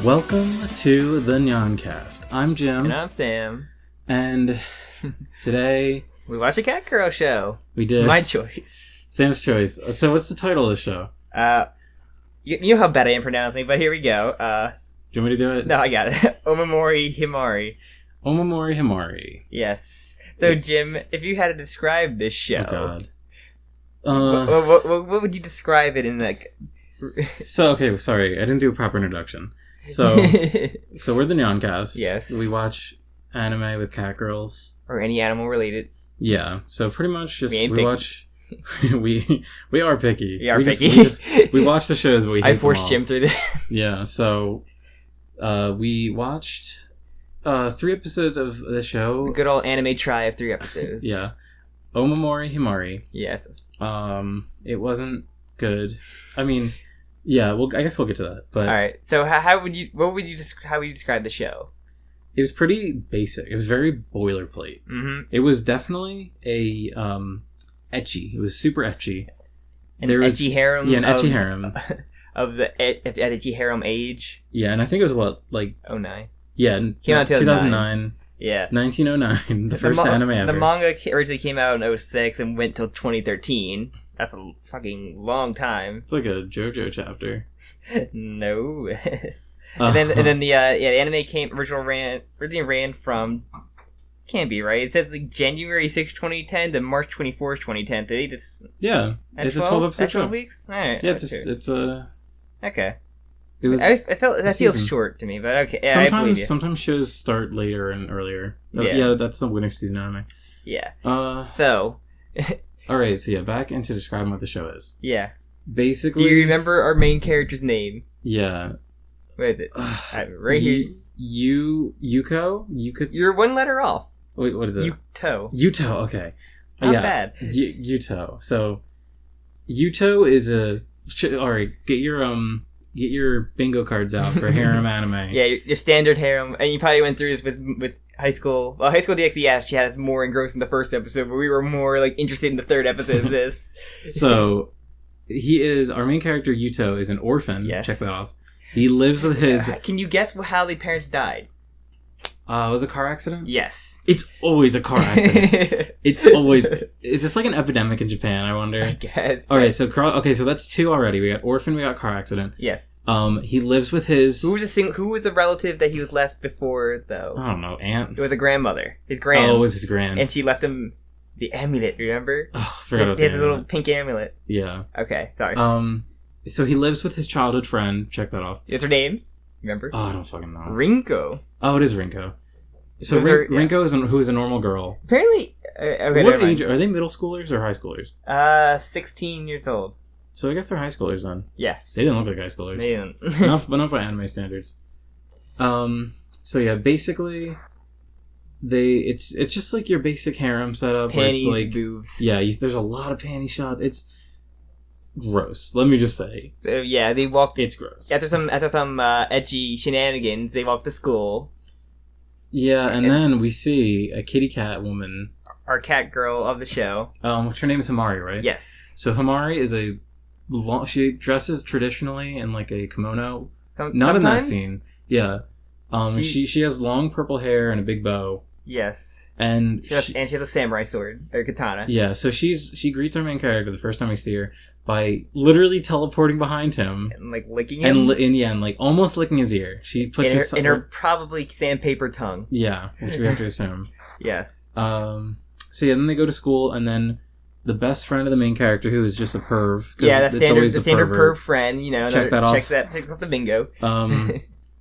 Welcome to the Nyancast. I'm Jim. And I'm Sam. And today We watched a Cat Girl show. we did My choice. Sam's choice. So what's the title of the show? You know how bad I am pronouncing, but here we go. Do you want me to do it? No, I got it. Omamori Himari. Omamori Himari. Yes. So, Jim, if you had to describe this show, Oh God. what would you describe it in, like... Okay, sorry, I didn't do a proper introduction. So we're the Nyancast. Yes. We watch anime with cat girls. Or any animal related. Yeah. So pretty much just We ain't we picky. watch. we are picky. We are picky. We watch the shows, but we hate I them forced all. Jim through this. Yeah, so we watched 3 episodes of the show. Good old anime try of 3 episodes. Yeah. Omamori Himari. Yes. It wasn't good. I mean, yeah, I guess we'll get to that. But Alright, so how would you describe the show? it was pretty basic. It was very boilerplate. Mm-hmm. It was definitely a ecchi. It was super ecchi. An There was- ecchi harem? Yeah, an ecchi harem. Of the ecchi harem age? Yeah, and I think it was what, like, 09. yeah, Came out in 2009, Yeah. 1909, the first anime ever. The manga originally came out in 06 and went till 2013. That's a fucking long time. It's like a JoJo chapter. No. And then the anime originally ran from, can't be right. It says like January 6, 2010 to March 24, 2010. Did they just yeah, at it's 12, a 12 episode at 12 show. weeks? All right. Yeah, that's true. it's a. Okay. It was. I felt that feels season. short to me, but okay. Yeah, I believe you. Sometimes shows start later and earlier. Yeah. Yeah, that's the winter season anime. Yeah. Uh, So, all right. So yeah, back into describing what the show is. yeah. Do Basically, you remember our main character's name? yeah. What is it? Right here. Yuko. You're one letter off. Wait, what is it? Yuto. Okay. Not bad. Yuto. So, Yuto is all right. Get your bingo cards out for harem anime. Yeah, your standard harem, and you probably went through this with high school. Well, high school DxD actually had us more engrossed in the first episode, but we were more like interested in the third episode of this. So, our main character Yuto is an orphan. Yes. Check that off. He lives with his. Can you guess how the parents died? Was it a car accident? Yes. It's always a car accident. It's always. Is this like an epidemic in Japan? I wonder. I guess. All right, so that's 2 already. We got orphan, we got car accident. Yes. He lives with his. Who was the relative that he was left before though? I don't know, aunt. It was a grandmother. His grand. Oh, it was his grand. And she left him the amulet. Remember? Oh, I forgot about He had that. a little pink amulet. Yeah. Okay. Sorry. So he lives with his childhood friend. Check that off. What's her name? Remember? Oh, I don't fucking know. Rinko. Oh, it is Rinko. So Those are- yeah. Rinko who is a normal girl. Apparently, okay, What never age mind. are they? Middle schoolers or high schoolers? 16 years old. So I guess they're high schoolers then. Yes. They didn't look like high schoolers. They didn't. not by anime standards. So yeah, basically, it's just like your basic harem setup. where Panties, it's like, boobs. yeah, there's a lot of panty shots. It's gross. Let me just say, So yeah, they walked it's gross. after some edgy shenanigans. They walked to school. Yeah, and then we see a kitty cat woman. Our cat girl of the show. Which her name is Himari, right? Yes. So Himari is she dresses traditionally in like a kimono. Not in that Sometimes? scene. Yeah. She has long purple hair and a big bow. Yes. And She has a samurai sword or katana. yeah, so she greets our main character the first time we see her by literally teleporting behind him And like licking him. and like almost licking his ear. She puts in her probably sandpaper tongue. yeah, which we have to assume. Yes. So yeah, then they go to school, and then the best friend of the main character, who is just a perv. 'cause Yeah, it's the always standard pervert. perv friend. You know, Check that off. Check off the bingo.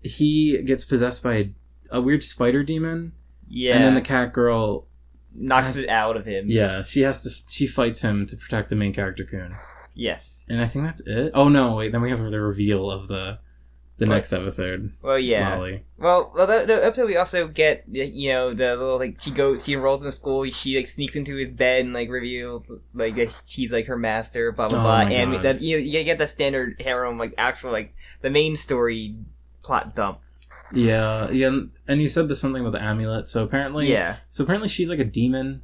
He gets possessed by a weird spider demon, Yeah. and then the cat girl, knocks it out of him. yeah, she fights him to protect the main character Kun. Yes. And I think that's it. Oh no, wait, then we have the reveal of the next episode. Well, yeah. Molly. Well, the episode we also get, you know, the little like she enrolls in school. She like sneaks into his bed and like reveals like that he's like her master. Blah blah Oh blah. my And God. that you get the standard harem like actual like the main story plot dump. Yeah, and you said there's something about the amulet. So apparently she's like a demon,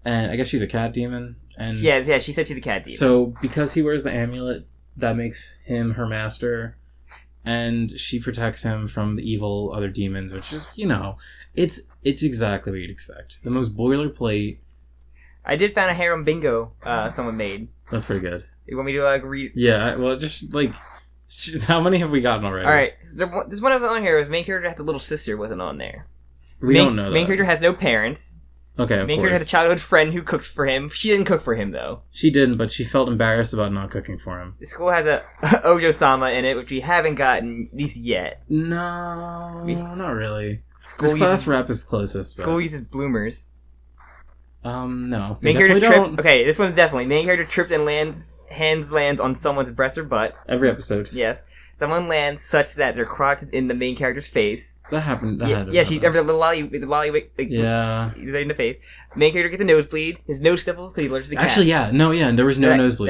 and I guess she's a cat demon. And yeah, she said she's a cat demon. so because he wears the amulet, that makes him her master. and she protects him from the evil other demons, which is, it's exactly what you'd expect. The most boilerplate. I did find a harem bingo someone made. That's pretty good. You want me to read? Yeah, well, just how many have we gotten already? All right, this one I was on here. Was main character has a little sister wasn't on there. We don't know that. Main character has no parents. Okay, main character has a childhood friend who cooks for him. She didn't cook for him though. She didn't, but she felt embarrassed about not cooking for him. The school has a Ojo-sama in it, which we haven't gotten at least yet. No, not really. School this class rep is the closest. School uses bloomers. No. Main character tripped. Okay, this one's definitely main character tripped and lands on someone's breast or butt. Every episode. Yes. Someone lands such that their crotch is in the main character's face. That happened. She ever the lolly in the face. Main character gets a nosebleed. His nose sniffles because he allergic to cats. Actually, and there was no nosebleed.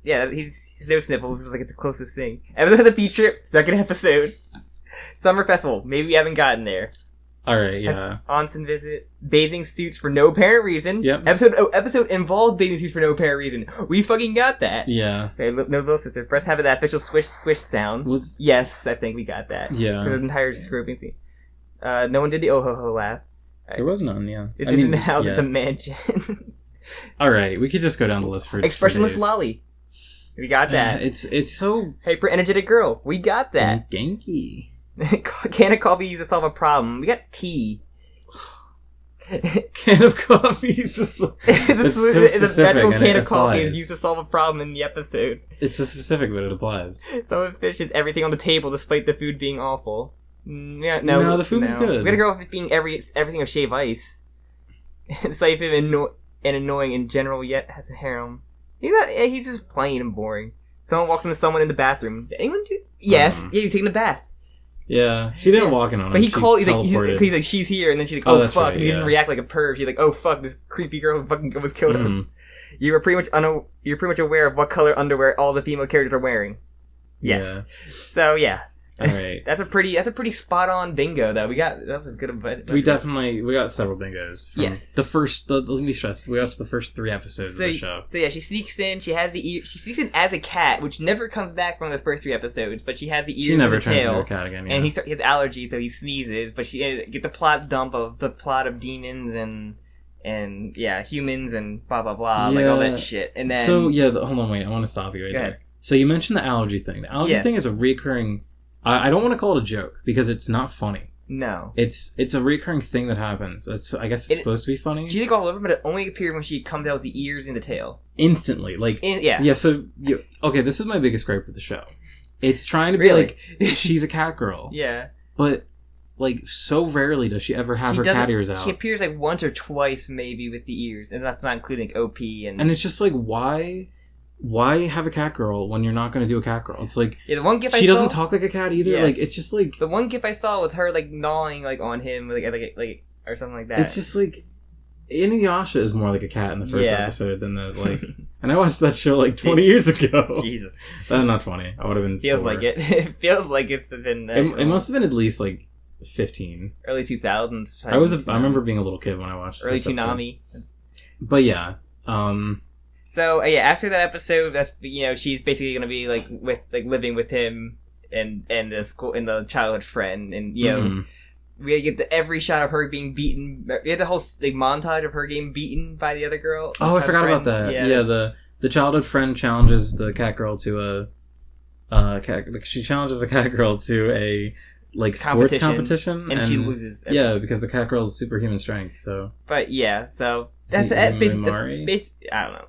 His nose sniffles was like it's the closest thing. Episode of the beach trip, second episode. Summer festival. Maybe we haven't gotten there. All right, yeah. Onsen visit. Bathing suits for no apparent reason. Yep. Episode involves bathing suits for no apparent reason. We fucking got that. Yeah. Okay, no little sister. Breast having that official squish squish sound. Yes, I think we got that. Yeah. For the entire scraping scene. No one did the oh ho ho laugh. Right. There was none. Yeah. It's in the house. Yeah. It's a mansion. All right, we could just go down the list for expressionless lolly. We got that. It's so hyper energetic girl. We got that. Genki. Can of coffee used to solve a problem. We got tea. Can of coffee used to solve the magical can of coffee is used to solve a problem in the episode. It's so specific, but it applies. Someone finishes everything on the table despite the food being awful. No, the food was good. We got a girl being everything of shave ice. Despite him and annoying in general, yet has a harem. He's just plain and boring. Someone walks into someone in the bathroom. Did anyone do? Yes. Yeah, you're taking a bath. Yeah, she didn't walk in on him. But he called. He's like, she's here, and then she's like, oh fuck. Right, and he didn't react like a perv. She's like, oh fuck, this creepy girl who fucking almost killed him. You were pretty much aware of what color underwear all the female characters are wearing. Yes. Yeah. So yeah. All right. That's a pretty spot on bingo though. That was a good. We got several bingos. Yes. Let me stress. We got to the first 3 episodes of the show. So yeah, she sneaks in. She has the ear. She sneaks in as a cat, which never comes back from the first 3 episodes. But she has the ears. She never and the turns tail, into a cat again. Yeah. And he has allergies, so he sneezes. But she get the plot dump of the plot of demons and humans and blah blah blah, like all that shit. And then hold on, wait. I want to stop you right there. So you mentioned the allergy thing. The allergy thing is a recurring. I don't want to call it a joke because it's not funny. No. It's a recurring thing that happens. I guess it's supposed to be funny. She like all over, but it only appeared when she comes out with the ears and the tail. Instantly. Yeah, so... okay, this is my biggest gripe with the show. It's trying to be like, she's a cat girl. Yeah. But, so rarely does she ever have her cat ears out. She appears, once or twice, maybe, with the ears. And that's not including OP and... And it's just why have a cat girl when you're not going to do a cat girl? It's like the one gif she doesn't talk like a cat either. Yes. It's just like the one gif I saw was her gnawing on him like or something like that. It's just like Inuyasha is more like a cat in the first episode than those and I watched that show 20 years ago. Jesus, not 20. I would have been. Feels 4. like it. It feels like it's been. It must have been at least 15. Early 2000s. I remember being a little kid when I watched. Early Tsunami. But yeah. So after that episode, that's she's basically gonna be living with him and the school and the childhood friend, and we get every shot of her being beaten. We had the whole montage of her getting beaten by the other girl. Oh, I forgot about that. Yeah, the childhood friend challenges the cat girl to she challenges the cat girl to a sports competition, and she loses. Yeah, because the cat girl's superhuman strength. So. But so that's basically. I don't know.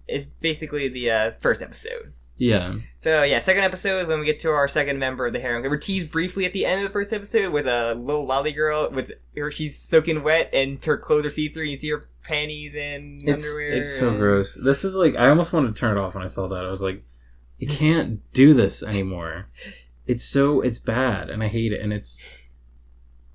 It's basically the first episode. Yeah. So second episode when we get to our second member of the harem. They were teased briefly at the end of the first episode with a little lolly girl with her. She's soaking wet and her clothes are see-through. And you see her panties and underwear. It's so gross. This is I almost wanted to turn it off when I saw that. I was like, you can't do this anymore. It's bad and I hate it, and it's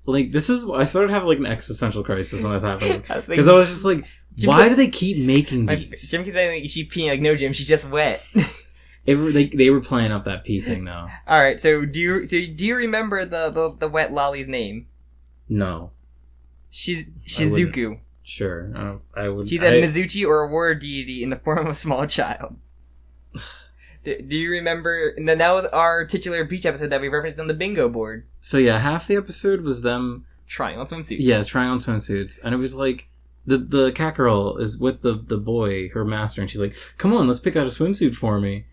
I started having an existential crisis when that happened because I was just like, why do they keep making these? Jim keeps saying she's peeing. No, Jim, she's just wet. They were playing up that pee thing though. All right, so do you remember the wet lolly's name? No. Shizuku. Sure, I would. She's a Mizuchi or a water deity in the form of a small child. Do you remember? And then that was our titular beach episode that we referenced on the bingo board. So yeah, half the episode was them trying on swimsuits. Yeah, trying on swimsuits, and it was like the cat girl is with the boy, her master, and she's like, "Come on, let's pick out a swimsuit for me,"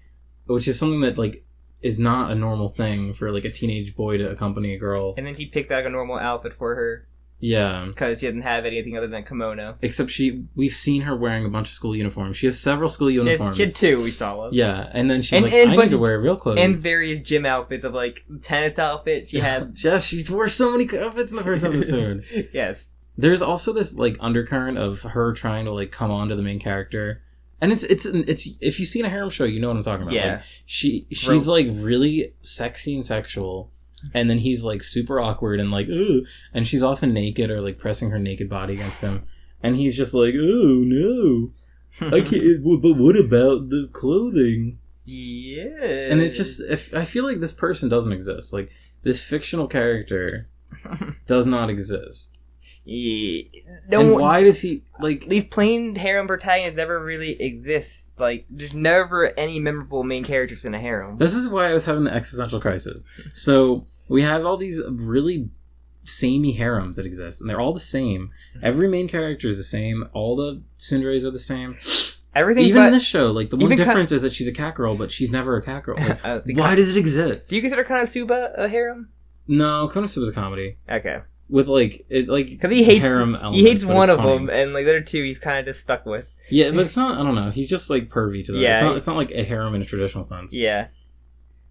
which is something that like is not a normal thing for like a teenage boy to accompany a girl. And then he picked out a normal outfit for her. Yeah, because she doesn't have anything other than a kimono. Except we've seen her wearing a bunch of school uniforms. She has several school uniforms. She had 2, we saw them. Yeah, and then she's I need to wear real clothes. And various gym outfits of like tennis outfit. She had. Yeah, she wore so many outfits in the first episode. Yes. There's also this like undercurrent of her trying to like come on to the main character. And it's if you've seen a harem show, you know what I'm talking about. Yeah. Like, she's like really sexy and sexual, and then he's like super awkward and like ooh, and she's often naked or like pressing her naked body against him, and he's just like, oh no, I can't. But what about the clothing? Yeah. And it's just I feel like this person doesn't exist. Like this fictional character does not exist. Yeah. And why does he like these plain harem protagonists never really exist? Like there's never any memorable main characters in a harem. This is why I was having the existential crisis. So we have all these really samey harems that exist, and they're all the same. Every main character is the same. All the tsunderes are the same. Everything, even in this show, like the one difference is that she's a cat girl, but she's never a cat girl. Like, why does it exist? Do you consider Konosuba a harem? No, Konosuba's a comedy. Okay. With like it like because he hates harem elements, he hates one of them, and like the other 2 he's kind of just stuck with. Yeah, but it's not. I don't know. He's just like pervy to that. Yeah, it's not like a harem in a traditional sense. Yeah.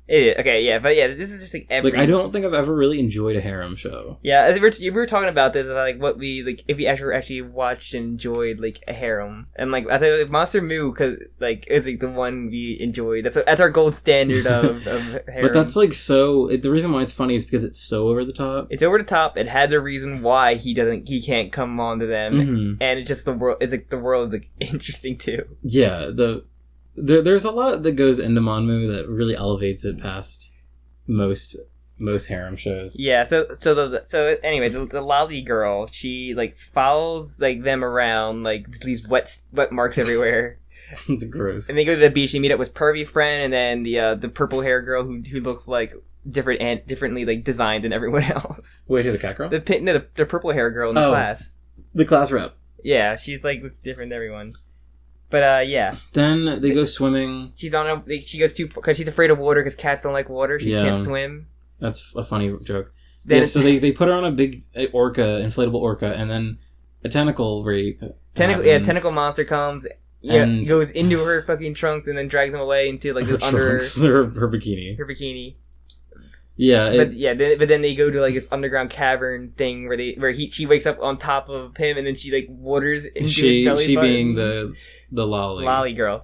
It is. Okay, yeah, but yeah, this is just like every. Like I don't think I've ever really enjoyed a harem show. Yeah, as we were talking about this, like what we like if we actually watched and enjoyed like a harem, and like I said, like, Monster Moo, because like it's like the one we enjoyed. That's our gold standard of harem. But that's like so. The reason why it's funny is because it's so over the top. It's over the top. It has a reason why he can't come on to them, and it's just the world. It's like the world is like interesting too. Yeah, There's a lot that goes into Monmu that really elevates it past most harem shows. Yeah, so anyway, the lolly girl, she like follows like them around, like leaves wet marks everywhere. It's gross. And they go to the beach. They meet up with pervy friend, and then the purple hair girl who looks like differently like designed than everyone else. Wait, who, the cat girl? The purple hair girl in the class. The class rep. Yeah, she's like looks different than everyone. But yeah. Then they go swimming. She goes because she's afraid of water because cats don't like water. She can't swim. That's a funny joke. So they put her on a big inflatable orca, and then a tentacle rape. Tentacle monster comes. Yeah, goes into her fucking trunks and then drags them away into like her under her bikini. Her bikini. Yeah, but then they go to like this underground cavern thing where she wakes up on top of him, and then she like waters into his belly she button. being the lolly girl,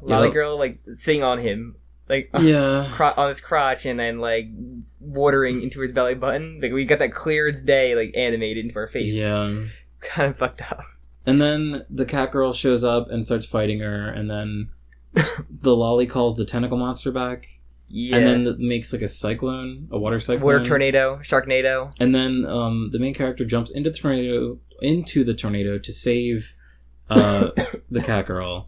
like sitting on him, like on his crotch, and then like watering into his belly button. Like we got that clear as day, like animated into our face. Yeah, kind of fucked up. And then the cat girl shows up and starts fighting her, and then the lolly calls the tentacle monster back. Yeah. And then makes like a water cyclone. Water tornado, sharknado. And then the main character jumps into the tornado to save the cat girl.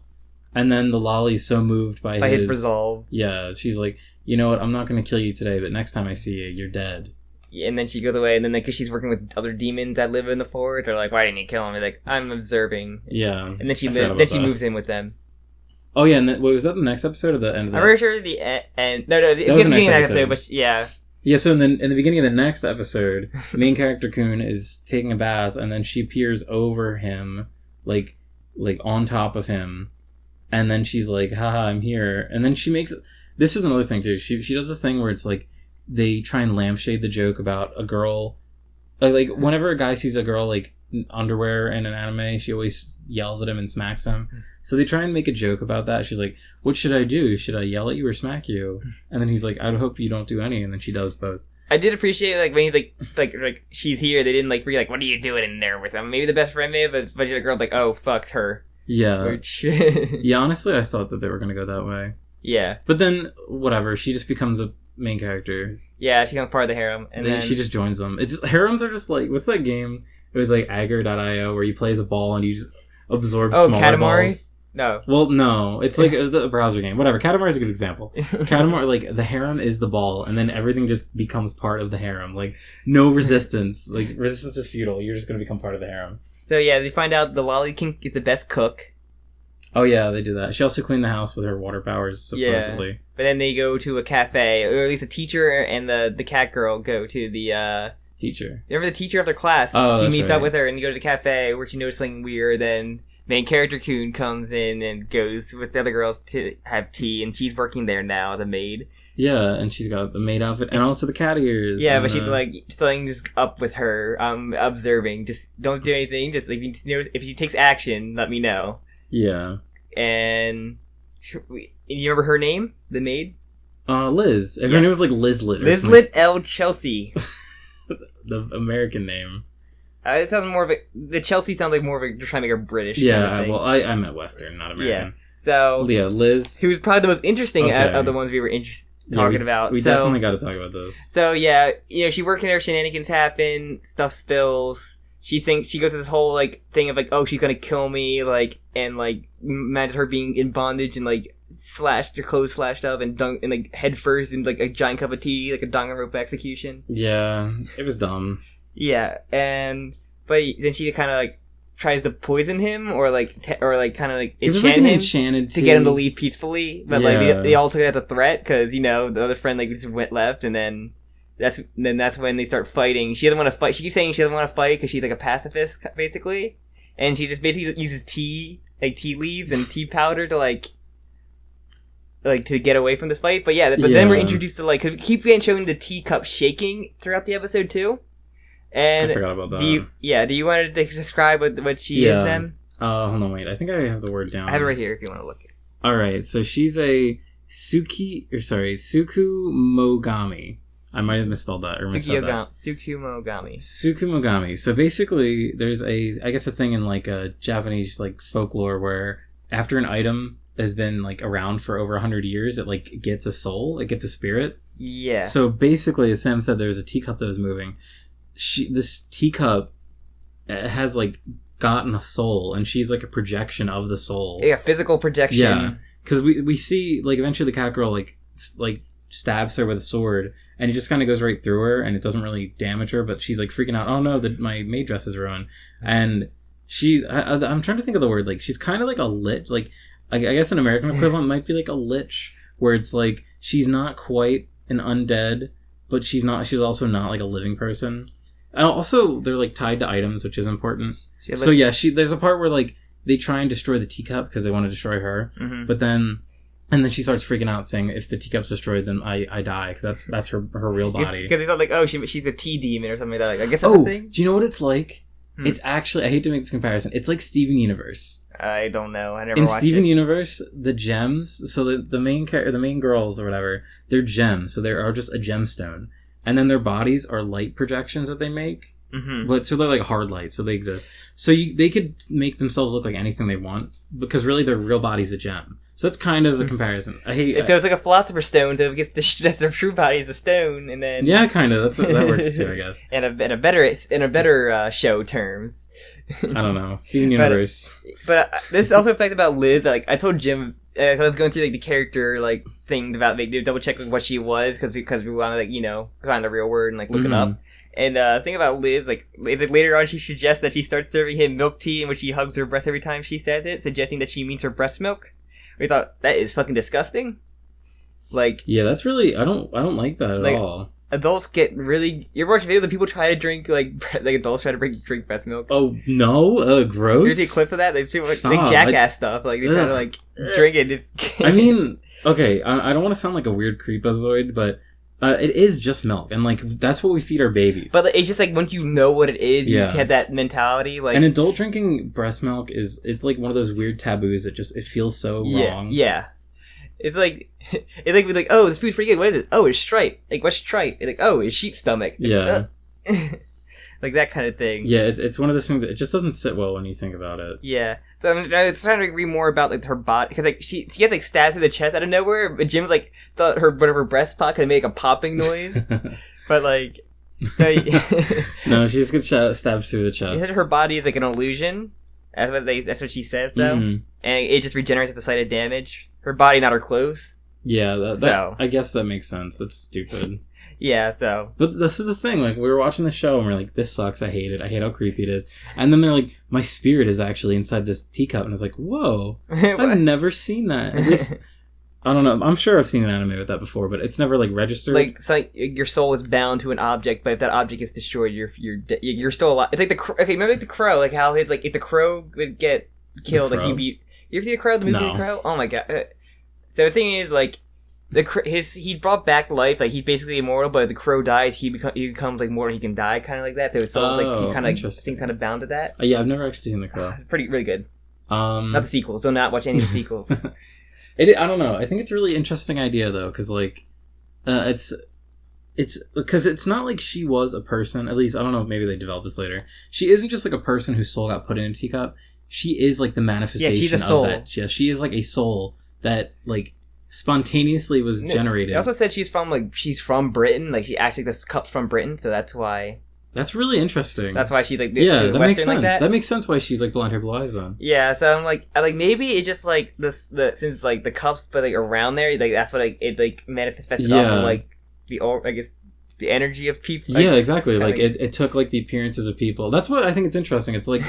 And then the lolly's so moved by his resolve. Yeah, she's like, you know what, I'm not going to kill you today, but next time I see you, you're dead. Yeah, and then she goes away, and then because she's working with other demons that live in the forest, they're like, why didn't you kill him? They're like, I'm observing. Yeah. And then she moves in with them. Oh yeah, and then, was that the next episode or the end of that? I'm pretty sure the end. No, it was the beginning of the episode, but yeah. Yeah, so in the beginning of the next episode, the main character Kun is taking a bath, and then she peers over him, like on top of him, and then she's like, haha, I'm here. And then she makes... This is another thing, too. She does a thing where it's like, they try and lampshade the joke about a girl... Like whenever a guy sees a girl, like, in underwear in an anime, she always yells at him and smacks him. So they try and make a joke about that. She's like, what should I do? Should I yell at you or smack you? And then he's like, I hope you don't do any. And then she does both. I did appreciate like when he's like she's here. They didn't like be like, what are you doing in there with him? Maybe the best friend may have, but the girl's like, oh fuck her. Yeah. Which yeah, honestly, I thought that they were gonna go that way. Yeah. But then whatever, she just becomes a main character. Yeah, she becomes part of the harem, and then she just joins them. Harems are just like, what's that game? It was like Agar.io where you play as a ball and you just absorb smaller Katamari? balls. No. Well, no. It's like a browser game. Whatever. Katamari is a good example. Katamari, like, the harem is the ball, and then everything just becomes part of the harem. Like, no resistance. Like, resistance is futile. You're just going to become part of the harem. So, yeah, they find out the Lolly King is the best cook. Oh, yeah, they do that. She also cleaned the house with her water powers, supposedly. Yeah. But then they go to a cafe, or at least the teacher and the cat girl go to the, teacher. Remember the teacher of their class? Oh, she that's meets right. up with her and you go to the cafe where she notices something weird. Then main character Kun comes in and goes with the other girls to have tea, and she's working there now, the maid. Yeah, and she's got the maid outfit and also the cat ears. Yeah, and, but she's like something just up with her. Observing. Just don't do anything. Just like if she takes action, let me know. Yeah. And you remember her name, the maid? Liz. Her Yes. name was like Liz Lit. Lizlet L. Chelsea. The American name. It sounds more of the Chelsea sounds like more of they're trying to make her British. Yeah, kind of thing. well, I meant Western, not American. Yeah. So Yeah, Liz. who was probably the most interesting Okay. of the ones we were talking about. We definitely got to talk about this. So yeah, she working there, shenanigans happen, stuff spills. She thinks she goes to this whole like thing of like, oh, she's gonna kill me, like, and like imagine her being in bondage and like slashed, her clothes slashed up and dunked and like head first in like a giant cup of tea, like a Danganronpa execution. Yeah, it was dumb. Yeah, but then she kind of like tries to poison him or like kind of like It was like enchant an him enchanted to tea. get him to leave peacefully. But like Yeah. they all took it as a threat because the other friend like just went left, and then that's when they start fighting. She doesn't want to fight. She keeps saying she doesn't want to fight because she's like a pacifist basically, and she just basically uses tea leaves and tea powder to like to get away from this fight. But yeah, then we're introduced to like, 'cause we keep getting shown the teacup shaking throughout the episode too. And I forgot about that. do you want to describe what she is then? Hold on, wait. I think I have the word down. I have it right here if you want to look. All right, so she's a Sukumogami. I might have misspelled that or misspelled that. Sukumogami. Sukumogami. So basically, there's a thing in like a Japanese like folklore where after an item has been like around for over 100 years, it like gets a soul, it gets a spirit. Yeah. So basically, as Sam said, there was a teacup that was moving. This teacup has like gotten a soul, and she's like a projection of the soul. Yeah, physical projection. Yeah, because we see like eventually the cat girl like stabs her with a sword, and it just kind of goes right through her, and it doesn't really damage her, but she's like freaking out. Oh no, my maid dress is ruined, and I'm trying to think of the word. Like she's kind of like a lich. Like I guess an American equivalent might be like a lich, where it's like she's not quite an undead, but she's also not like a living person. And also, they're like tied to items, which is important. So yeah, there's a part where like they try and destroy the teacup because they want to destroy her, but then she starts freaking out, saying, "If the teacup's destroyed, then I die," because that's her real body. Because they thought like, oh, she's a tea demon or something like that. Like, I guess that's a thing. Do you know what it's like? It's actually, I hate to make this comparison. It's like Steven Universe. I don't know. I never In watched Steven it. Universe, the gems. So the main girls or whatever, they're gems. So they are just a gemstone, and then their bodies are light projections that they make. But so they're like hard light, so they exist. So they could make themselves look like anything they want because really their real body's a gem. So that's kind of the comparison. So it's like a philosopher's stone. So it gets their true body is a stone, and then yeah, kind of. That works too, I guess. In a better show terms. I don't know. Steven Universe. But this is also a fact about Liz. Like I told Jim, I was going through like the character like thing about like double check like, what she was because we want to like find the real word and like look it up. And the thing about Liz, like later on, she suggests that she starts serving him milk tea in which he hugs her breast every time she says it, suggesting that she means her breast milk. We thought that is fucking disgusting. Like, yeah, that's really I don't like that at all. Adults get really. You ever watch videos of people try to drink like adults try to drink breast milk? Oh no, gross. You see clips of that? Like people like jackass stuff. Like they try to like drink it. I mean, okay, I don't want to sound like a weird creepazoid, but. It is just milk, and like that's what we feed our babies. But like, it's just like once you know what it is, you just have that mentality. Like an adult drinking breast milk is like one of those weird taboos that just it feels so wrong. Yeah, it's like we're like, oh, this food's pretty good. What is it? Oh, it's tripe. Like what's tripe? It's like, oh, it's sheep stomach. Yeah, like that kind of thing. Yeah, it's one of those things that it just doesn't sit well when you think about it. Yeah. So I was trying to read more about like her body because like she gets like stabbed through the chest out of nowhere, but Jim's like thought her breast pot could make a popping noise, but like no, she just gets stabbed through the chest. Her body is like an illusion, That's what she said though, Mhm. and it just regenerates at the site of damage. Her body, not her clothes. Yeah, So. I guess that makes sense. That's stupid. Yeah, so. But this is the thing, like, we were watching the show and we're like, this sucks, I hate it, I hate how creepy it is. And then they're like, my spirit is actually inside this teacup. And I was like, whoa, I've never seen that. At least, I don't know, I'm sure I've seen an anime with that before, but it's never, like, registered. Like, it's like your soul is bound to an object, but if that object is destroyed, you're still alive. It's like okay, remember like the crow, like how if the crow would get killed, like he'd be. You ever see the crow? The movie No. The Crow? Oh my god. So the thing is, like, he brought back life, like he's basically immortal, but if the crow dies, he becomes like mortal, he can die, kind of like that. So it's so like he's kind of bound to that. Yeah, I've never actually seen The Crow. It's really good. Not the sequels. Do not watch any of the sequels. I don't know. I think it's a really interesting idea though, because like, it's because it's not like she was a person. At least I don't know. Maybe they developed this later. She isn't just like a person whose soul got put in a teacup. She is like the manifestation. Yeah, she's a soul. Of that. Yeah, she is like a soul that like spontaneously was generated. They also said she's from Britain. Like she actually this cup's from Britain, so that's why. That's really interesting. That's why she like that Western makes sense. like that. That makes sense why she's like blonde hair, blue eyes on. Yeah, so I'm like maybe it's just like since like the cups but like around there, like that's what like it like manifested off of like the energy of people. Yeah, exactly. Like it took like the appearances of people. That's what I think it's interesting. It's like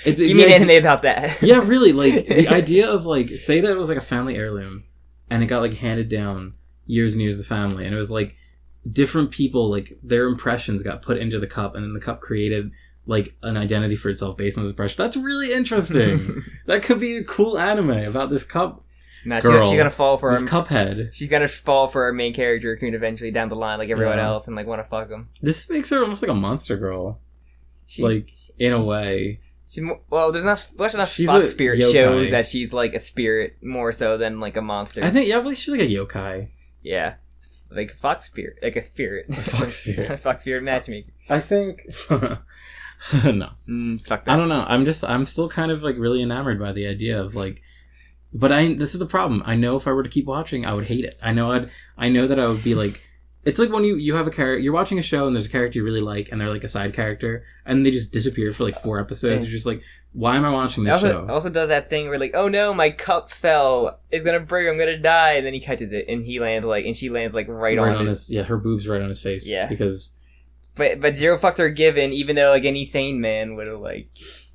give me an anime about that. Yeah, really. Like the idea of like say that it was like a family heirloom, and it got like handed down years and years of the family, and it was like different people like their impressions got put into the cup, and then the cup created like an identity for itself based on this impression. That's really interesting. That could be a cool anime about this cup. No, girl, she's gonna fall for this Cuphead. She's gonna fall for our main character Raccoon eventually down the line, like everyone else, and like want to fuck him. This makes her almost like a monster girl, in a way. There's enough Fox Spirit shows that she's like a spirit more so than like a monster. I think but she's like a yokai. Yeah, like a Fox Spirit, like a spirit. A Fox Spirit. Fox Spirit matchmaker. I think. No. Fuck that. I don't know. I'm still kind of like really enamored by the idea of like. But this is the problem. I know if I were to keep watching, I would hate it. I know that I would be like, it's like when you have a character, you're watching a show and there's a character you really like and they're like a side character and they just disappear for like 4 episodes. You're just like, why am I watching this show? Also does that thing where like, oh no, my cup fell. It's gonna break. I'm gonna die. And then he catches it and she lands like right on his. Yeah, her boobs right on his face. Yeah. Because. But zero fucks are given, even though like any sane man would have like.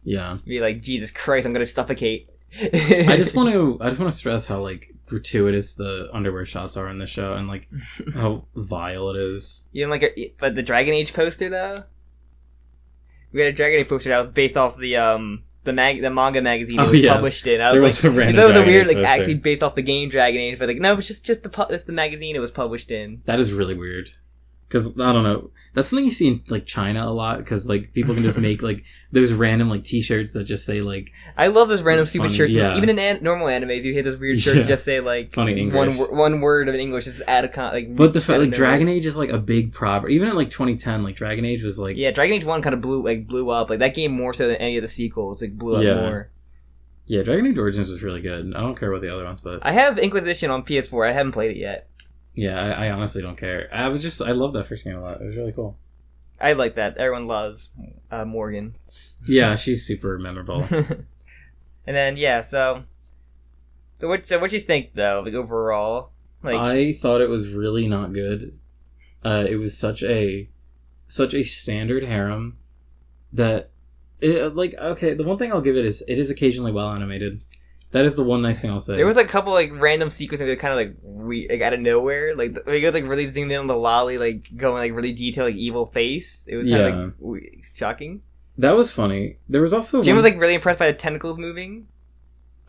Yeah. Be like, Jesus Christ, I'm gonna suffocate. I just want to stress how like gratuitous the underwear shots are in the show and like how vile it is. You know, but the Dragon Age poster though. We had a Dragon Age poster that was based off the manga magazine it was published in. That was a weird like actually based off the game Dragon Age, but like no, it's just the magazine it was published in. That is really weird. Because, I don't know, that's something you see in, like, China a lot, because, like, people can just make, like, those random, like, t-shirts that just say, like... I love those random stupid shirts. Yeah. Even in normal animes, you hit those weird shirts that just say, like, funny English. One word of English, just add a... like. But the fact, like, Dragon Age is, like, a big property. Even in, like, 2010, like, Dragon Age was, like... Yeah, Dragon Age 1 kind of blew up. Like, that game more so than any of the sequels, like, blew up more. Yeah, Dragon Age Origins was really good. I don't care about the other ones, but... I have Inquisition on PS4. I haven't played it yet. Yeah, I honestly don't care. I love that first game a lot. It was really cool. I like that. Everyone loves Morgan. Yeah, she's super memorable. And then so what you think though? Like overall, like I thought it was really not good. It was such a standard harem that the one thing I'll give it is occasionally well animated. That is the one nice thing I'll say. There was a couple like random sequences that kind of like out of nowhere, like they go like really zoomed in on the lolly, like going like really detailed, like evil face. It was kind of like shocking. That was funny. There was also Jim was like really impressed by the tentacles moving.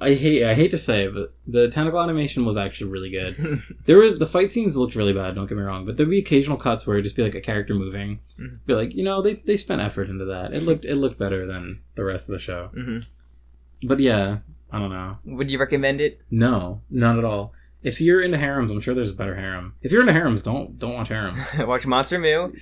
I hate to say it, but the tentacle animation was actually really good. The fight scenes looked really bad. Don't get me wrong, but there'd be occasional cuts where it'd just be like a character moving. Mm-hmm. Be like, they spent effort into that. It looked better than the rest of the show. Mm-hmm. But yeah. I don't know. Would you recommend it? No, not at all. If you're into harems, I'm sure there's a better harem. If you're into harems, don't watch harems. Watch Monster Moo.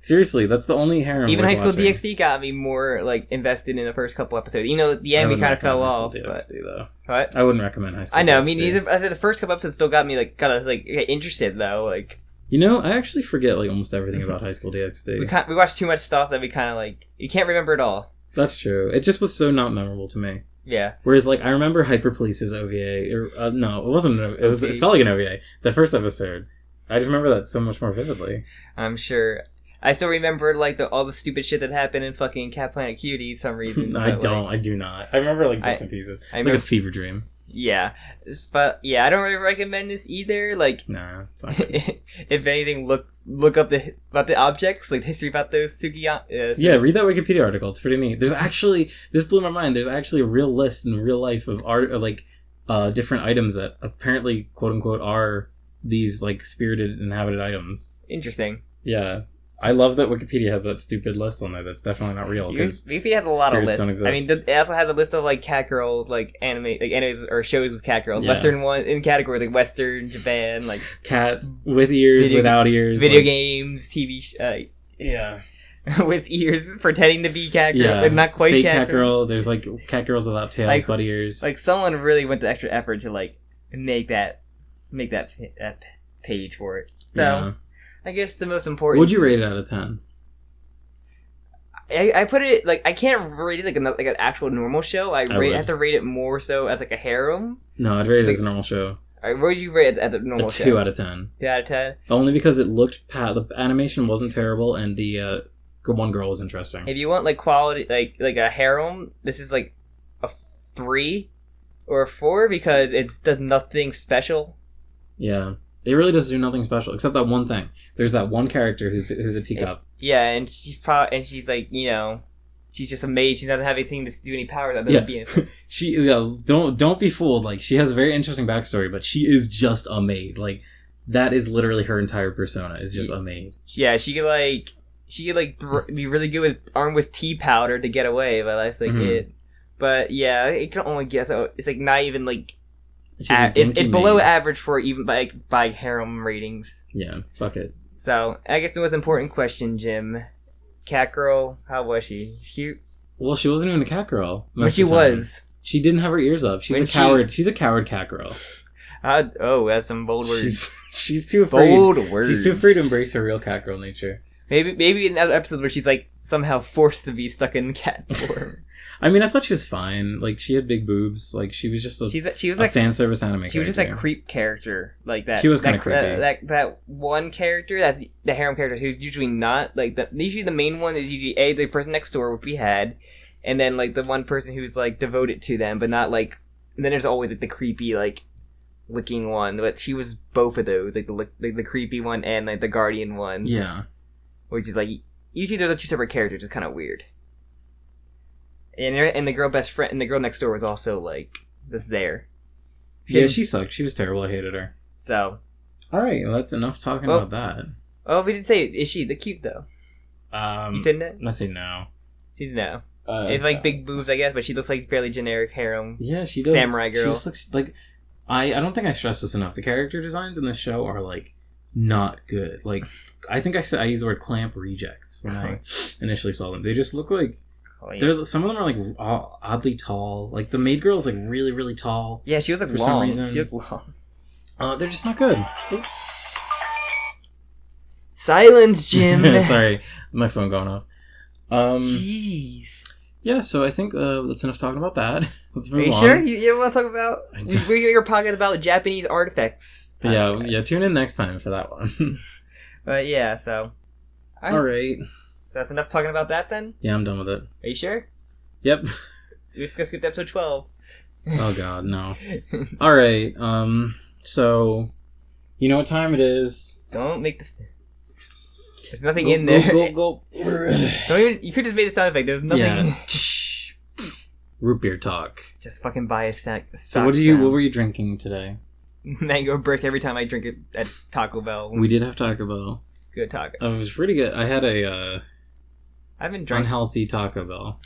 Seriously, that's the only harem. Even High School DxD got me more like invested in the first couple episodes. You know, the anime kind of fell off. DxD, though. What? I wouldn't recommend High School. I know. DxD. Me neither. I said the first couple episodes still got me like kind of like interested though. Like. You know, I actually forget like almost everything about High School DxD. We watched too much stuff that we kind of like. You can't remember it all. That's true. It just was so not memorable to me. Yeah. Whereas, like, I remember Hyper Police's OVA. No, it wasn't. It felt like an OVA. The first episode. I just remember that so much more vividly. I'm sure. I still remember like all the stupid shit that happened in fucking Cat Planet Cutie for some reason. I don't. I do not. I remember like bits and pieces. Like a fever dream. Yeah, but yeah, I don't really recommend this either. Like, nah, it's not good. If anything, look up about the objects, like the history about those Sukiya. Yeah, read that Wikipedia article. It's pretty neat. There's actually, this blew my mind. There's actually a real list in real life of art, like different items that apparently, quote unquote, are these like spirited inhabited items. Interesting. Yeah. I love that Wikipedia has that stupid list on there. That's definitely not real. Wikipedia has a lot of lists. I mean, it also has a list of like cat girl, like animes or shows with cat girls. Yeah. Western one in categories like Western, Japan, like cats with ears, without ears, video games, TV. Yeah, with ears, pretending to be cat girl, yeah. Like not quite fake cat girl. There's like cat girls without tails, like, but ears. Like someone really went the extra effort to like make that page for it. So. Yeah. I guess the most important. Would you rate it out of 10? I put it like I can't rate it like an actual normal show. I have to rate it more so as like a harem. No, I'd rate it as a normal show. Alright, what would you rate it as a normal show? 2 out of 10. 2 out of 10. Only because it looked the animation wasn't terrible and the one girl was interesting. If you want like quality, like a harem, this is like a 3 or a 4 because it does nothing special. Yeah. It really does do nothing special except that one thing. There's that one character who's a teacup. Yeah, and she's like, you know, she's just a maid. She doesn't have anything to do any powers other than being. Don't be fooled. Like she has a very interesting backstory, but she is just a maid. Like that is literally her entire persona is just a maid. Yeah, she could be really good with armed with tea powder to get away, but that's like it. But yeah, it can only get it's like not even like. It's below average for even by harem ratings. Yeah, fuck it. So I guess the most important question, Jim, cat girl, how was she? Cute? Well, she wasn't even a cat girl. But she was. She didn't have her ears up. She's a coward. She's a coward cat girl. That's some bold words. She's too afraid. Bold words. She's too afraid to embrace her real cat girl nature. Maybe in that episode where she's like somehow forced to be stuck in cat form. I mean, I thought she was fine. Like, she had big boobs. Like, she was just she was like fan service anime She was just a creep character. Like that. She was kind of creepy. That one character, that's the harem character, who's usually not, like, usually the main one is usually, the person next door, which we had, and then, like, the one person who's, like, devoted to them, but not, like, and then there's always, like, the creepy, like, licking one. But she was both of those, like, the creepy one and, like, the guardian one. Yeah. Which is, like, usually there's, like, 2 separate characters. It's kind of weird. And the girl best friend and the girl next door was also like just there. She sucked. She was terrible. I hated her. So, all right, well, that's enough talking about that. Oh, we didn't say is she the cute though? You said no. I say no. She's no. It's like big boobs, I guess, but she looks like fairly generic harem. Yeah, she does. Samurai girl. She just looks like I don't think I stress this enough. The character designs in the show are like not good. Like I think I used the word clamp rejects when I initially saw them. They just look like. Some of them are like oddly tall. Like the maid girl is like really, really tall. Yeah, she was like for long. Some reason. She looked long. They're just not good. Oops. Silence, Jim. Sorry, my phone going off. Jeez. Yeah, so I think that's enough talking about that. Let's move on. Are you sure? You want to talk about? We're your podcast about Japanese artifacts. Yeah. Tune in next time for that one. But yeah, so. All right. So that's enough talking about that then? Yeah, I'm done with it. Are you sure? Yep. Let's go skip to episode 12. Oh god, no. Alright, so you know what time it is. Don't make this. There's nothing in there. Go. Don't even. You could just make the sound effect. There's nothing in there. Root beer talk. Just fucking buy a snack. So what were you drinking today? Mango brick every time I drink it at Taco Bell. We did have Taco Bell. Good taco. It was pretty good. I had a I haven't drank unhealthy Taco Bell.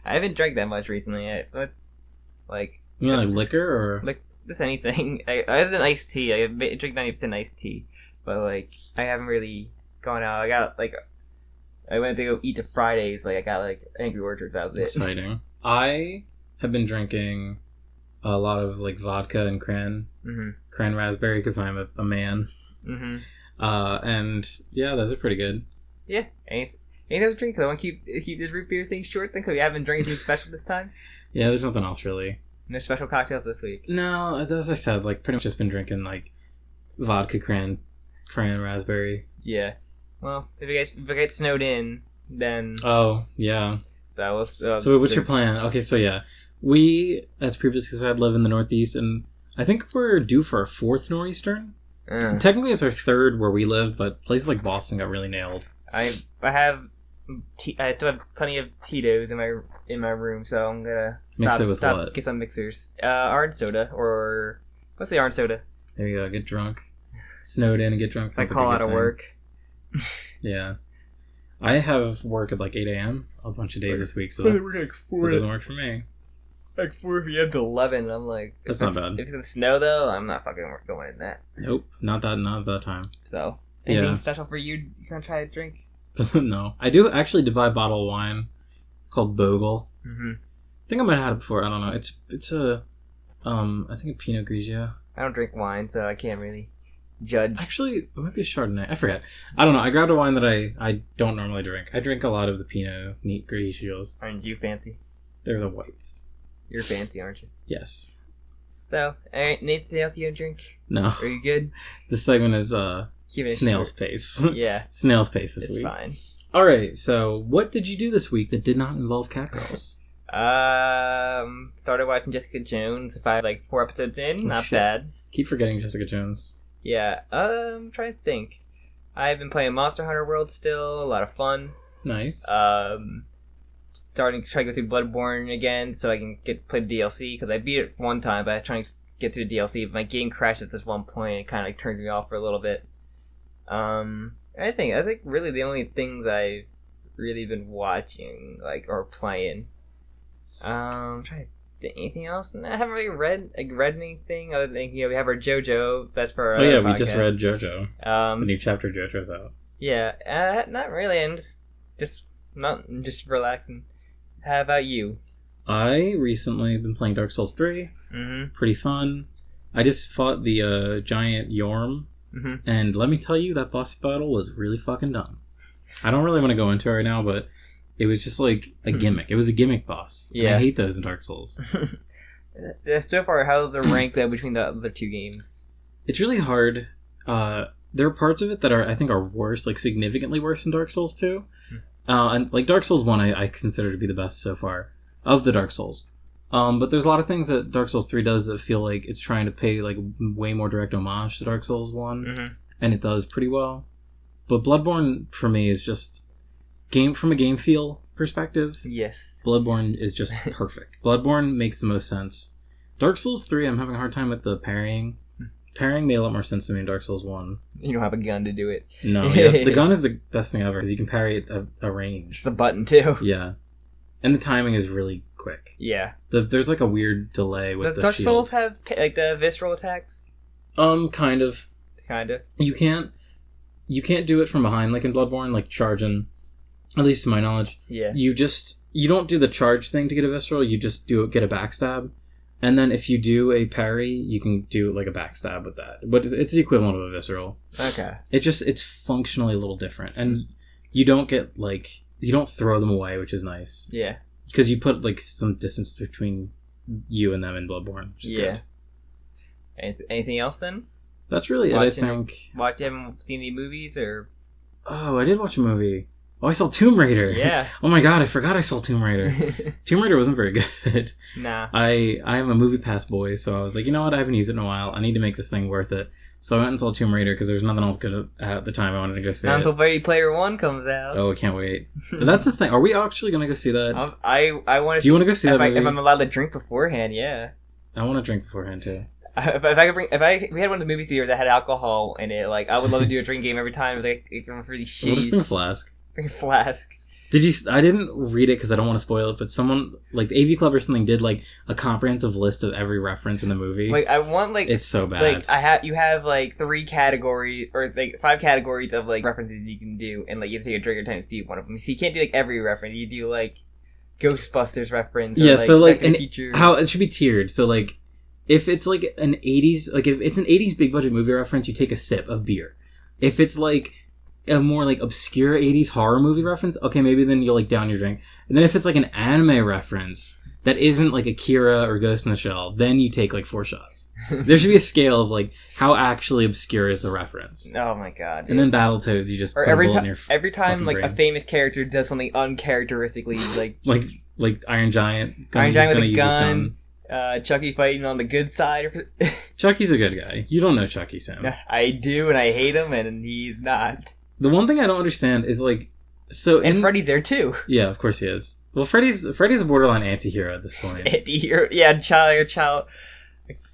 I haven't drank that much recently. But like you mean like liquor or like just anything. I had an iced tea. I drink 90% iced tea, but like I haven't really gone out. I got like I went to go eat to Fridays. Like I got like Angry Orchard. That was it. Exciting. I have been drinking a lot of like vodka and cran raspberry because I'm a man. Mm-hmm. And yeah, those are pretty good. Yeah, Anything else to drink? 'Cause I want to keep this root beer thing short. Then, 'cause we haven't drank anything special this time. Yeah, there's nothing else really. No special cocktails this week. No, as I said, like pretty much just been drinking like vodka cran raspberry. Yeah. Well, if it gets snowed in, then Oh yeah. so we'll. So what's your plan? Okay, so yeah, we, as previously said, live in the Northeast, and I think we're due for our 4th nor'easter. Technically, it's our 3rd where we live, but places like Boston got really nailed. I have I still have plenty of Tito's in my room, so I'm gonna Mix it with what? Get some mixers. Orange soda or mostly orange soda. There you go. Get drunk. Snowed in and get drunk. I call out of work. Yeah. I have work at like 8 a.m. a bunch of days this week, so that doesn't work for me. Like 4 p.m. to 11, and I'm like... That's not bad. If it's gonna snow, though, I'm not fucking going in that. Nope. Not that time. So, anything special for you? You gonna try to drink? No. I do actually buy a bottle of wine. It's called Bogle. Mm-hmm. I think I might have had it before. I don't know. It's a... I think a Pinot Grigio. I don't drink wine, so I can't really judge. Actually, it might be a Chardonnay. I forget. I don't know. I grabbed a wine that I don't normally drink. I drink a lot of the Pinot Grigios. Aren't you fancy? They're the whites. You're fancy, aren't you? Yes. So, anything else you gonna drink? No. Are you good? This segment is snail's short. pace. Yeah. Snail's pace this week. It's fine. Alright, so what did you do this week that did not involve Catgirls? Started watching Jessica Jones. If I like 4 episodes in, not shit. bad. Keep forgetting Jessica Jones. Yeah. I'm trying to think. I've been playing Monster Hunter World still. A lot of fun. Nice. Starting to try to go through Bloodborne again so I can play the DLC, because I beat it one time, but I was trying to get through the DLC. But my game crashed at this one point. It kind of like turned me off for a little bit. I think really the only things I've really been watching or playing. I'm trying to think anything else. I haven't really read anything other than we have our JoJo. That's for our we podcast. just read JoJo. The new chapter of JoJo's out. Yeah, not really. I'm just relaxing. How about you? I recently been playing Dark Souls 3. Mm-hmm. Pretty fun. I just fought the giant Yorm. Mm-hmm. And let me tell you, that boss battle was really fucking dumb. I don't really want to go into it right now, but it was just like a gimmick. It was a gimmick boss. Yeah. And I hate those in Dark Souls. So far, how's the rank though between the other 2 games? It's really hard. There are parts of it that I think are worse, like significantly worse than Dark Souls 2. And like Dark Souls 1 I consider to be the best so far of the Dark Souls. But there's a lot of things that Dark Souls 3 does that feel like it's trying to pay like way more direct homage to Dark Souls 1, and it does pretty well. But Bloodborne for me is just from a game feel perspective. Yes. Bloodborne is just perfect. Bloodborne makes the most sense. Dark Souls 3, I'm having a hard time with the parrying. Parrying made a lot more sense to me in Dark Souls 1. You don't have a gun to do it. No, yeah, the gun is the best thing ever because you can parry at a range. It's a button too. Yeah, and the timing is really quick. Yeah. There's like a weird delay with the Does Dark shield. Souls have like the visceral attacks? Kind of. Kind of. You can't do it from behind like in Bloodborne, like charging. At least to my knowledge. Yeah. You don't do the charge thing to get a visceral. You just get a backstab, and then if you do a parry, you can do like a backstab with that. But it's the equivalent of a visceral. Okay. It's functionally a little different, and you don't throw them away, which is nice. Yeah. Because you put like some distance between you and them in Bloodborne. Which is good. Anything else then? That's really it, I think. Haven't seen any movies or? Oh, I did watch a movie. Oh, I saw Tomb Raider. Yeah. Oh my god, I forgot I saw Tomb Raider. Tomb Raider wasn't very good. Nah. I am a movie pass boy, so I was like, you know what? I haven't used it in a while. I need to make this thing worth it. So I went and saw Tomb Raider because there was nothing else good at the time. I wanted to go see Not it. until Ready Player One comes out. Oh, I can't wait. But that's the thing. Are we actually going to go see that? I want to. Do you want to go see that movie? If I'm allowed to drink beforehand, yeah. I want to drink beforehand too. If we had one of the movie theaters that had alcohol in it, like I would love to do a drink game every time. Like really shitty. We'll just bring a flask. Bring a flask. I didn't read it because I don't want to spoil it, but someone, like the AV Club or something, did like a comprehensive list of every reference in the movie. Like I want like it's so bad. Like you have like 3 categories or like 5 categories of like references you can do, and like you have to take a drink every time to do one of them. So you can't do like every reference. You do like Ghostbusters reference. Yeah, or, so like how it should be tiered. So like if it's like if it's an 80s big budget movie reference, you take a sip of beer. If it's like a more like obscure 80s horror movie reference, okay, maybe then you'll like down your drink. And then if it's like an anime reference that isn't like Akira or Ghost in the Shell, then you take like 4 shots. There should be a scale of like how actually obscure is the reference. Oh my god. Dude. And then Battletoads, you just or put every a bullet in time your every time like brain. a famous character does something uncharacteristically like Iron Giant. Iron Giant with a gun. Chucky fighting on the good side. Chucky's a good guy. You don't know Chucky, Sam. I do, and I hate him, and he's not. The one thing I don't understand is like, so and Freddy's there too. Yeah, of course he is. Well, Freddy's a borderline anti-hero at this point. Anti-hero, yeah, child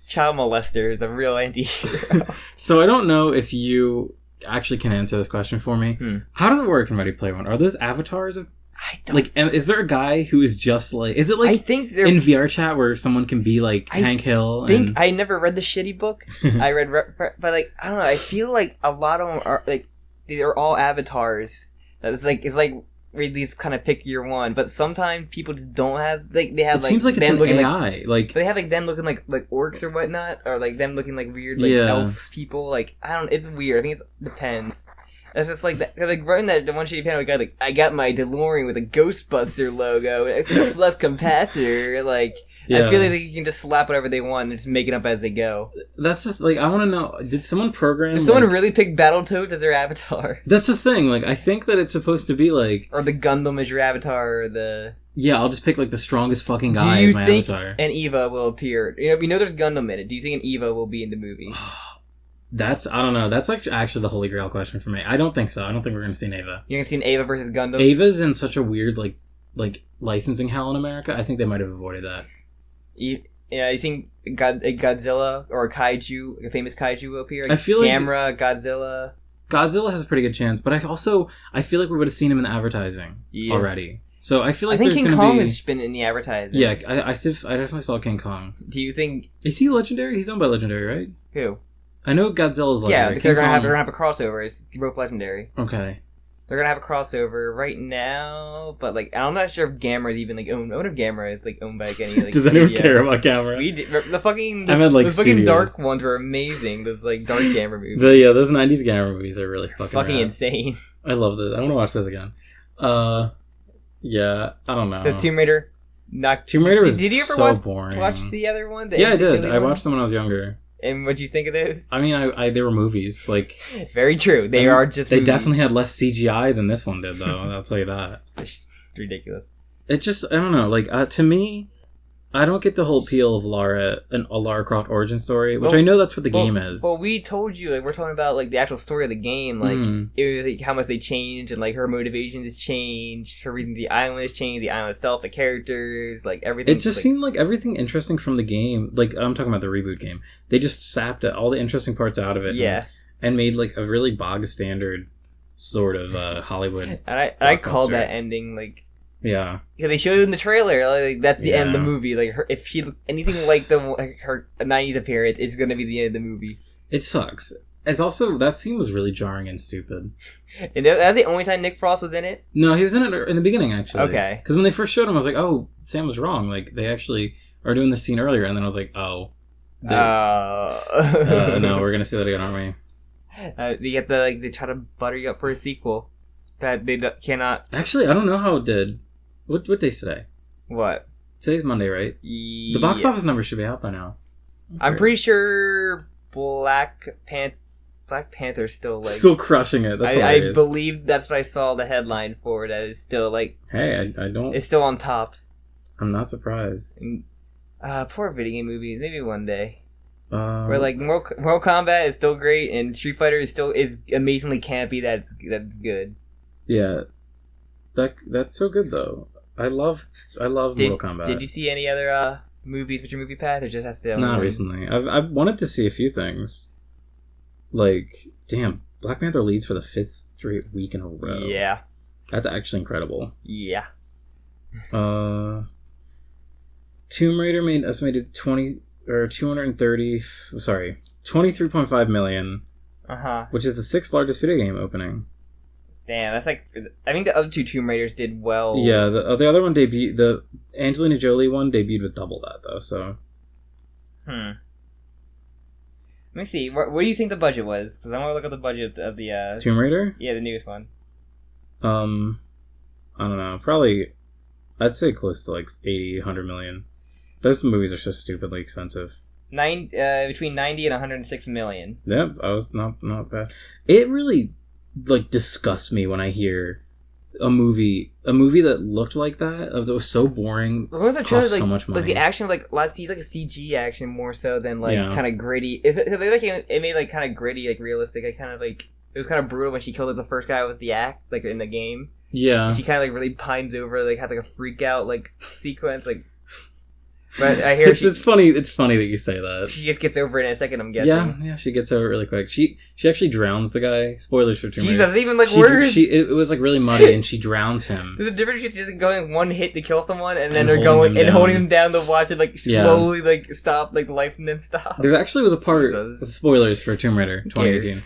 molester, the real anti-hero. So I don't know if you actually can answer this question for me. How does it work in Ready Player One? Are those avatars of? I don't. Like, is there a guy who is just like? Is it like? I think in VR chat where someone can be like Hank Hill. I never read the shitty book. I read, but like I don't know. I feel like a lot of them are like they're all avatars. It's like these kind of pick your one, but sometimes people just don't have like they have it like seems like them it's looking AI. Like they have like them looking like orcs or whatnot, or like them looking like weird like elves people. Like I don't. It's weird. I think it depends. It's just like that. Like running that one shitty panel, guy like I got my DeLorean with a Ghostbuster logo, and a flux capacitor. Like I feel like you can just slap whatever they want and just make it up as they go. That's just, like I want to know. Did someone program? Did someone really pick Battletoads as their avatar? That's the thing. Like I think that it's supposed to be like or the Gundam as your avatar, or the. Yeah, I'll just pick like the strongest fucking guy as my avatar. Do you think an Eva will appear? You know there's Gundam in it. Do you think an Eva will be in the movie? I don't know. That's like actually the holy grail question for me. I don't think so. I don't think we're gonna see an Eva. You're gonna see an Eva versus Gundam? Eva's in such a weird like licensing hell in America. I think they might have avoided that. Yeah, you think a Godzilla or a kaiju, a famous kaiju will appear? Like I feel like Gamera, Godzilla. Godzilla has a pretty good chance, but I feel like we would have seen him in the advertising already. So I feel like I think King Kong has been in the advertising. Yeah, I definitely saw King Kong. Do you think is he legendary? He's owned by Legendary, right? Who? I know Godzilla's legendary. Yeah, they're gonna have a crossover. It's both Legendary. Okay. They're gonna have a crossover right now, but like I'm not sure if Gamera is even like owned. If Gamera is like owned by like any like. Does anyone care about Gamera? We did, the fucking those fucking dark ones were amazing. Those like dark Gamera movies. Those 90s Gamera movies are really fucking insane. I love this. I want to watch this again. Yeah, I don't know. So Tomb Raider. Tomb Raider was did you ever watch the other one? Yeah, I did. I watched them when I was younger. And what'd you think of those? I mean, they were movies. Like very true. They are just. They movies. Definitely had less CGI than this one did, though. I'll tell you that. It's ridiculous. It just I don't know. Like to me, I don't get the whole appeal of a Lara Croft origin story, which I know that's what the game is. Well, we told you like we're talking about like the actual story of the game, like it was like how much they changed and like her motivations has changed, her reason the island has changed, the island itself, the characters, like everything. It just seemed like everything interesting from the game. Like I'm talking about the reboot game, they just sapped all the interesting parts out of it. Yeah, and made like a really bog standard sort of Hollywood. And I called that ending like. Yeah. Yeah, they showed it in the trailer. Like that's the end of the movie. Like if she looked anything like her 90s appearance, it's gonna be the end of the movie. It sucks. It's also that scene was really jarring and stupid. And that's the only time Nick Frost was in it. No, he was in it in the beginning actually. Okay. Because when they first showed him, I was like, oh, Sam was wrong. Like they actually are doing this scene earlier, and then I was like, oh. No, we're gonna see that again, aren't we? They get they try to butter you up for a sequel that they cannot. Actually, I don't know how it did. What day's today? What? Today's Monday, right? The box office number should be out by now. I'm pretty sure Black Panther's still crushing it. That's I believe that's what I saw the headline for. That is still Hey, I don't. It's still on top. I'm not surprised. And, poor video game movies. Maybe one day. Where Mortal Kombat is still great and Street Fighter is amazingly campy. That's good. Yeah, that's so good though. I love Mortal Kombat. Did you see any other movies with your movie path, or just has to? Not recently. I've wanted to see a few things. Like, damn, Black Panther leads for the 5th straight week in a row. Yeah, that's actually incredible. Yeah. Tomb Raider made estimated 23.5 million. Which is the 6th largest video game opening. Damn, that's I think the other two Tomb Raiders did well. Yeah, the other one debuted. The Angelina Jolie one debuted with double that though. So. Let me see. What do you think the budget was? Because I want to look at the budget of the Tomb Raider? Yeah, the newest one. I don't know. Probably, I'd say close to like 80, 100 million. Those movies are so stupidly expensive. Between 90 and 106 million. Yep, I was not bad. It really like disgusts me when I hear a movie that looked like that was so boring. One of the trailers, so much money. Like the action, like last season, like a CG action more so than like kind of gritty. It made like kind of gritty, like realistic. Like kind of like it was kind of brutal when she killed like the first guy with the axe, like in the game. Yeah, and she kind of like really pines over, like had like a freak out like sequence, like. But I hear it's funny. It's funny that you say that. She just gets over it in a second. I'm guessing. Yeah, she gets over it really quick. She actually drowns the guy. Spoilers for Tomb Raider. Jesus, even like worse. It was like really muddy, and she drowns him. There's a difference between just going one hit to kill someone, and then they're going and holding them down to watch it like slowly like stop like life and then stop. There actually was a part. Spoilers for Tomb Raider 2018.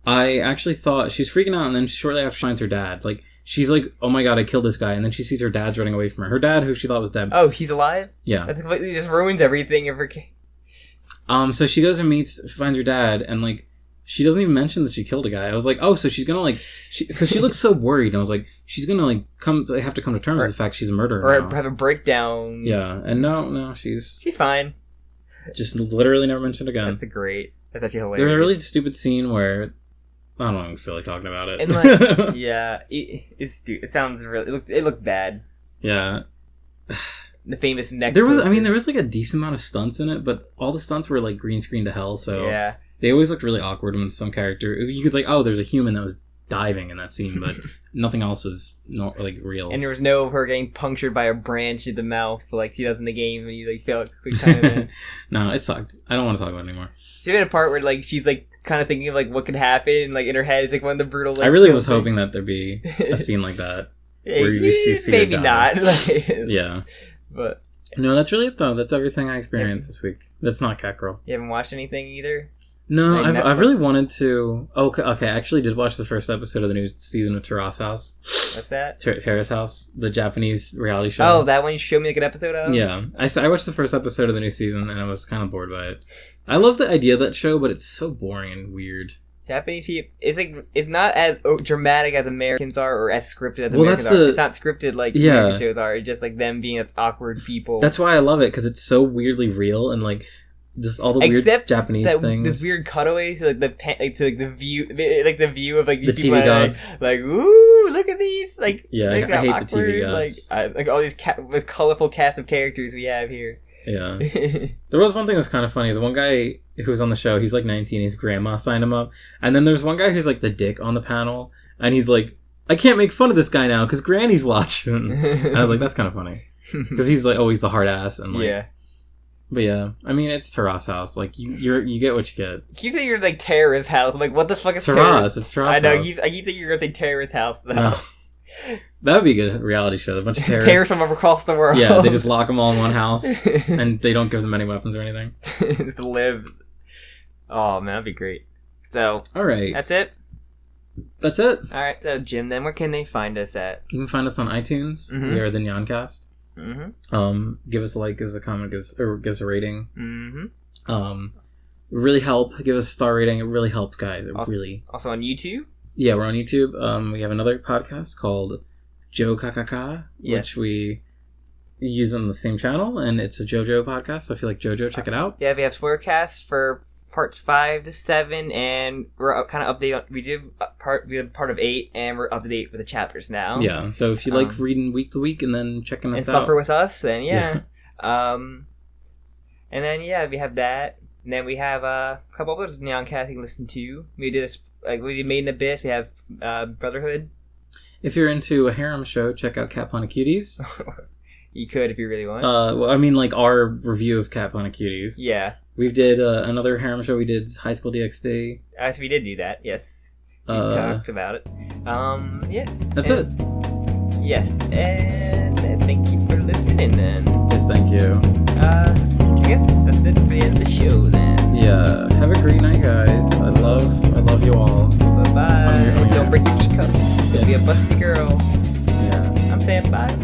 I actually thought she's freaking out, and then shortly after she finds her dad. Like she's like, "Oh my god, I killed this guy!" And then she sees her dad's running away from her. Her dad, who she thought was dead. Oh, he's alive? Yeah. That's completely just ruins everything of her. So she goes and finds her dad, and like she doesn't even mention that she killed a guy. I was like, oh, so she's gonna like, because she looks so worried, and I was like, she's gonna like have to come to terms with the fact she's a murderer, or now. Have a breakdown. Yeah, and no, she's fine. Just literally never mentioned again. That's actually hilarious. There's a really stupid scene where. I don't even feel like talking about it. And like, yeah, it sounds really. It looked bad. Yeah. The famous neck. There was like a decent amount of stunts in it, but all the stunts were like green screen to hell. So yeah, they always looked really awkward when some character you could like, oh, there's a human that was diving in that scene, but nothing else was not like real. And there was no her getting punctured by a branch in the mouth like she does in the game, and you like felt kind of. No, it sucked. I don't want to talk about it anymore. She had a part where like she's like kind of thinking of like what could happen, and, like in her head it's like one of the brutal. Like, I really was hoping that there'd be a scene like that where you see Thea maybe die. not. Like, yeah, but no, that's really it though. That's everything I experienced this week. That's not Catgirl. You haven't watched anything either. No, like I've really wanted to. Okay, I actually did watch the first episode of the new season of Terrace House. What's that? Terrace House, the Japanese reality show. Oh, that one you showed me like an episode of? Yeah, I watched the first episode of the new season and I was kind of bored by it. I love the idea of that show, but it's so boring and weird. Japanese TV, it's not as dramatic as Americans are, or as scripted as Americans are. It's not scripted like American shows are. It's just like them being awkward people. That's why I love it, because it's so weirdly real and like just all the weird Japanese things. This weird cutaways to like the view of like these the people TV gods. like ooh, look at these like yeah, I hate awkward, the TV gods. like all these this colorful cast of characters we have here. Yeah. There was one thing that's kind of funny. The one guy who was on the show, he's like 19, his grandma signed him up. And then there's one guy who's like the dick on the panel, and he's like, I can't make fun of this guy now because Granny's watching. And I was like, that's kind of funny. Because he's like always the hard ass. And like, yeah. But yeah, I mean, it's Terrace House. Like, you get what you get. Keep saying you're like Terrace House. I'm like, what the fuck is Terrace? It's Terrace I know, House. I keep thinking you're going to say Terrace House, though. No. That would be a good reality show. A bunch of terrorists. Terrorists from across the world. Yeah, they just lock them all in one house, and they don't give them any weapons or anything. Just live. Oh, man, that'd be great. So, alright. That's it? That's it. Alright, so Jim, then where can they find us at? You can find us on iTunes. Mm-hmm. We are the Nyancast. Mm-hmm. Give us a like, give us a comment, give us a rating. Mm-hmm. Really help. Give us a star rating. It really helps, guys. Also on YouTube? Yeah, we're on YouTube. We have another podcast called Joe Kakaka, which we use on the same channel, and it's a JoJo podcast, so if you like JoJo, check it out. Yeah, we have spoilercasts for parts 5 to 7, and we're kind of updated. We did part of 8, and we're up to date with the chapters now. Yeah, so if you like reading week to week and then checking us out. And suffer with us, then yeah. And then, we have that. And then we have a couple others Nyancast you can listen to. We did we did Made in Abyss. We have Brotherhood. If you're into a harem show, check out Cat Planet Cuties. You could if you really want. Well, I mean, like our review of Cat Planet Cuties. Yeah. We did another harem show. We did High School DxD. Yes, we did do that. Yes. We talked about it. Yeah. That's it. Yes, and thank you for listening. Then. Yes, thank you. I guess that's it for the end of the show. Then. Yeah. Have a great night, guys. I love you all. Bye bye. Don't break your teacups. Don't be a busty girl. Yeah. I'm saying bye.